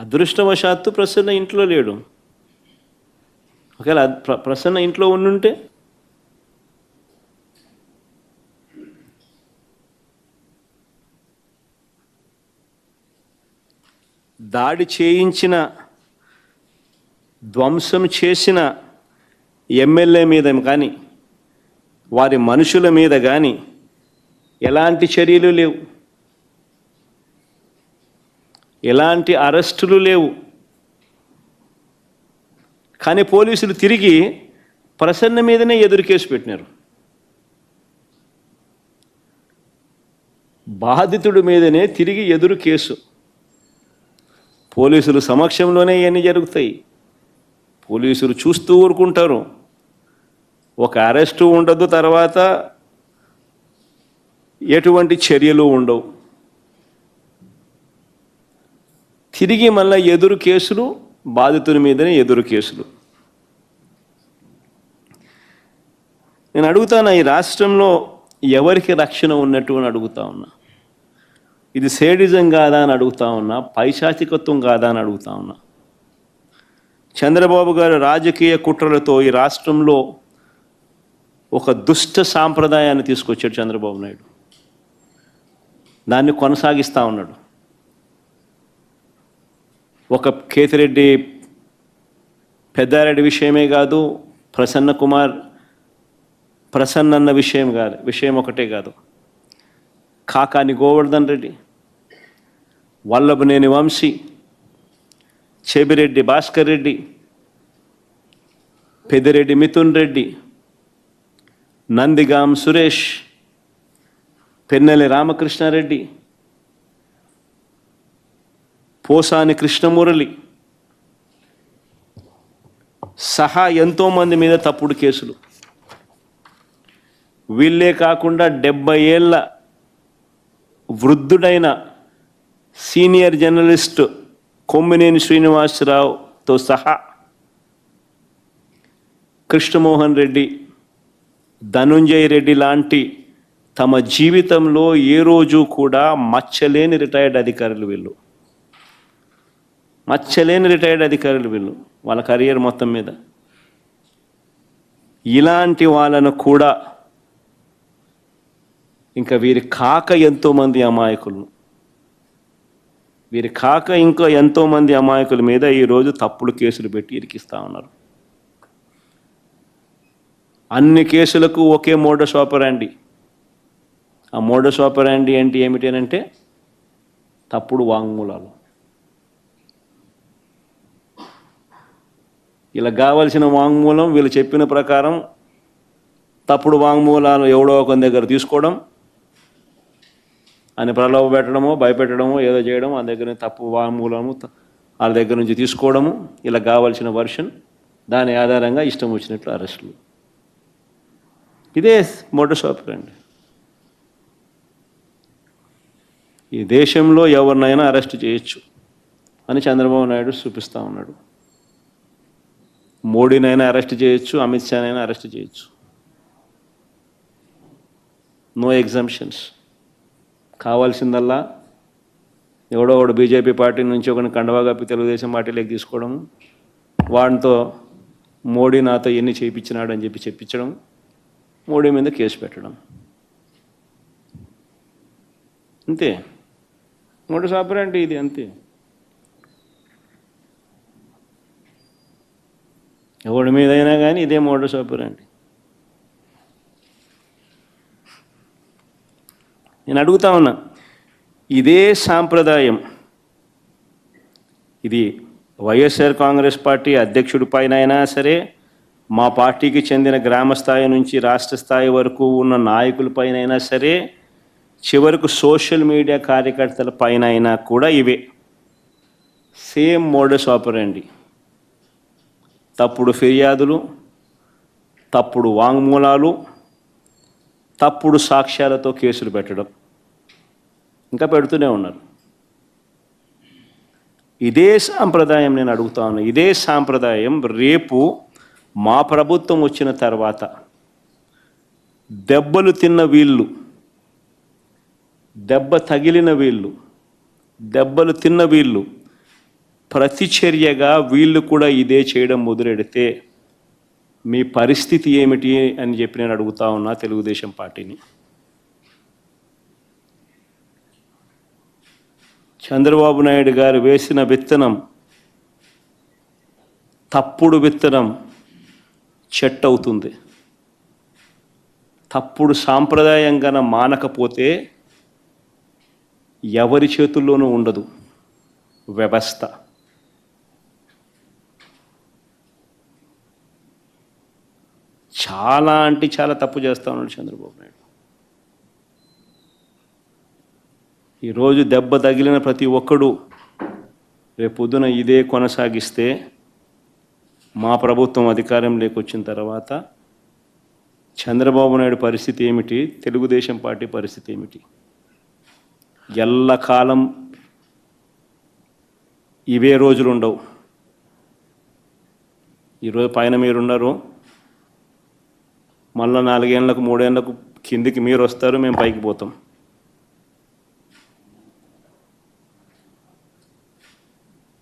అదృష్టవశాత్తు ప్రసన్న ఇంట్లో లేడు. ఒకవేళ ప్రసన్న ఇంట్లో ఉండుంటే దాడి చేయించిన, ధ్వంసం చేసిన ఎమ్మెల్యే మీద కానీ వారి మనుషుల మీద కానీ ఎలాంటి చర్యలు లేవు, ఎలాంటి అరెస్టులు లేవు. కానీ పోలీసులు తిరిగి ప్రసన్న మీదనే ఎదురు కేసు పెట్టినారు. బాధితుడి మీదనే తిరిగి ఎదురు కేసు. పోలీసులు సమక్షంలోనే ఇవన్నీ జరుగుతాయి. పోలీసులు చూస్తూ ఊరుకుంటారు. ఒక అరెస్టు ఉండదు, తర్వాత ఎటువంటి చర్యలు ఉండవు. తిరిగి మళ్ళీ ఎదురు కేసులు, బాధితుని మీదనే ఎదురు కేసులు. నేను అడుగుతాను, ఈ రాష్ట్రంలో ఎవరికి రక్షణ ఉన్నట్టు అని అడుగుతా ఉన్నా. ఇది సేడిజం కాదా అని అడుగుతా ఉన్నా, పైశాచికత్వం కాదా అని అడుగుతా ఉన్నా. చంద్రబాబు గారు రాజకీయ కుట్రలతో ఈ రాష్ట్రంలో ఒక దుష్ట సాంప్రదాయాన్ని తీసుకొచ్చాడు చంద్రబాబు నాయుడు. దాన్ని కొనసాగిస్తూ ఉన్నాడు. ఒక కేతిరెడ్డి పెద్దారెడ్డి విషయమే కాదు, ప్రసన్న విషయం ఒకటే కాదు, కాకాని గోవర్ధన్ రెడ్డి, వల్లభనేని వంశీ, చెబిరెడ్డి భాస్కర్ రెడ్డి, పెద్దిరెడ్డి మిథున్ రెడ్డి, నందిగాం సురేష్, పెన్నెల రామకృష్ణారెడ్డి, పోసాని కృష్ణమురళి సహా ఎంతోమంది మీద తప్పుడు కేసులు. వీళ్ళే కాకుండా 70 ఏళ్ళ వృద్ధుడైన సీనియర్ జర్నలిస్ట్ కొమ్మినేని శ్రీనివాసరావుతో సహా కృష్ణమోహన్ రెడ్డి, ధనుంజయ రెడ్డి లాంటి తమ జీవితంలో ఏ రోజు కూడా మచ్చలేని రిటైర్డ్ అధికారులు వీళ్ళు. వాళ్ళ కెరియర్ మొత్తం మీద. ఇలాంటి వాళ్ళను కూడా ఇంకా వీరి కాక ఎంతోమంది అమాయకుల మీద ఈరోజు తప్పుడు కేసులు పెట్టి ఇరికిస్తూ ఉన్నారు. అన్ని కేసులకు ఒకే మోడస్ ఆపరాండి. ఆ మోడస్ ఆపరాండి అంటే ఏమిటనంటే తప్పుడు వాంగ్మూలాలు. ఇలా కావాల్సిన వాంగ్మూలం వీళ్ళు చెప్పిన ప్రకారం తప్పుడు వాంగ్మూలాలు ఎవడో ఒక దగ్గర తీసుకోవడం, అని ప్రలోభ పెట్టడమో భయపెట్టడమో ఏదో చేయడం, ఆ దగ్గర తప్పు వాంగ్మూలము వాళ్ళ దగ్గర నుంచి తీసుకోవడము, ఇలా కావాల్సిన వర్షన్, దాని ఆధారంగా ఇష్టం వచ్చినట్లు అరెస్టులు. ఇదే మోడస్ ఆపరాండి. ఈ దేశంలో ఎవరినైనా అరెస్ట్ చేయొచ్చు అని చంద్రబాబు నాయుడు చూపిస్తూ ఉన్నాడు. మోడీనైనా అరెస్ట్ చేయొచ్చు, అమిత్ షానైనా అరెస్ట్ చేయొచ్చు. No exemptions. కావాల్సిందల్లా ఎవడో ఒకడు బీజేపీ పార్టీ నుంచి ఒకరిని కండవా కప్పి తెలుగుదేశం పార్టీలోకి తీసుకోవడం, వాడితో మోడీ నాతో ఎన్ని చేయించినాడు అని చెప్పించడం, మోడీ మీద కేసు పెట్టడం, అంతే. మోడస్ ఆపరాండి ఇది, అంతే. ఎవడి మీదైనా కానీ ఇదే మోడస్ ఆపరాండి. నేను అడుగుతా ఉన్నా, ఇదే సాంప్రదాయం ఇది వైఎస్ఆర్ కాంగ్రెస్ పార్టీ అధ్యక్షుడి పైన అయినా సరే, మా పార్టీకి చెందిన గ్రామ స్థాయి నుంచి రాష్ట్ర స్థాయి వరకు ఉన్న నాయకుల పైన అయినా సరే, చివరకు సోషల్ మీడియా కార్యకర్తల పైన అయినా కూడా ఇవే సేమ్ మోడస్ ఆపరాండి. తప్పుడు ఫిర్యాదులు, తప్పుడు వాంగ్మూలాలు, తప్పుడు సాక్ష్యాలతో కేసులు పెట్టడం, ఇంకా పెడుతూనే ఉన్నారు. ఇదే సాంప్రదాయం నేను అడుగుతా ఉన్నా. ఇదే సాంప్రదాయం రేపు మా ప్రభుత్వం వచ్చిన తర్వాత దెబ్బలు తిన్న వీళ్ళు, దెబ్బలు తిన్న వీళ్ళు ప్రతిచర్యగా వీళ్ళు కూడా ఇదే చేయడం మొదలెడితే మీ పరిస్థితి ఏమిటి అని చెప్పి నేను అడుగుతా ఉన్నా తెలుగుదేశం పార్టీని. చంద్రబాబు నాయుడు గారు వేసిన విత్తనం, తప్పుడు విత్తనం చెట్టు అవుతుంది. తప్పుడు సాంప్రదాయంగా మానకపోతే ఎవరి చేతుల్లోనూ ఉండదు వ్యవస్థ. చాలా అంటే చాలా తప్పు చేస్తా ఉన్నాడు చంద్రబాబు నాయుడు. ఈరోజు దెబ్బ తగిలిన ప్రతి ఒక్కడు రేపొద్దున ఇదే కొనసాగిస్తే మా ప్రభుత్వం అధికారంలోకి వచ్చిన తర్వాత చంద్రబాబు నాయుడు పరిస్థితి ఏమిటి, తెలుగుదేశం పార్టీ పరిస్థితి ఏమిటి? ఎల్లకాలం ఇవే రోజులు ఉండవు. ఈరోజు పైన మీరున్నారు, మళ్ళీ 4 ఏళ్ళకు 3 ఏళ్ళకు కిందికి మీరు వస్తారు, మేము పైకి పోతాం.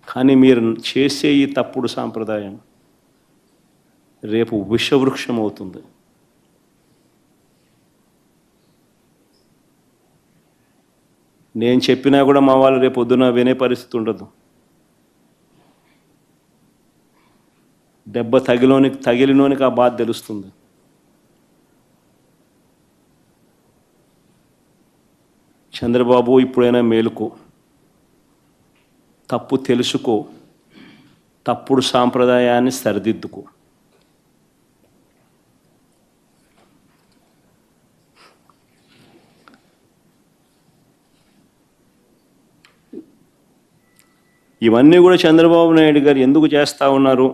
కానీ మీరు చేసే ఈ తప్పుడు సాంప్రదాయం రేపు విషవృక్షం అవుతుంది. నేను చెప్పినా కూడా మా వాళ్ళు రేపు పొద్దున వినే పరిస్థితి ఉండదు. దెబ్బ తగిలినోనికి ఆ బాధ తెలుస్తుంది. చంద్రబాబు ఇప్పుడైనా మేలుకో, తప్పు తెలుసుకో, తప్పుడు సాంప్రదాయాన్ని సరిదిద్దుకో. ఇవన్నీ కూడా చంద్రబాబు నాయుడు గారు ఎందుకు చేస్తూ ఉన్నారు?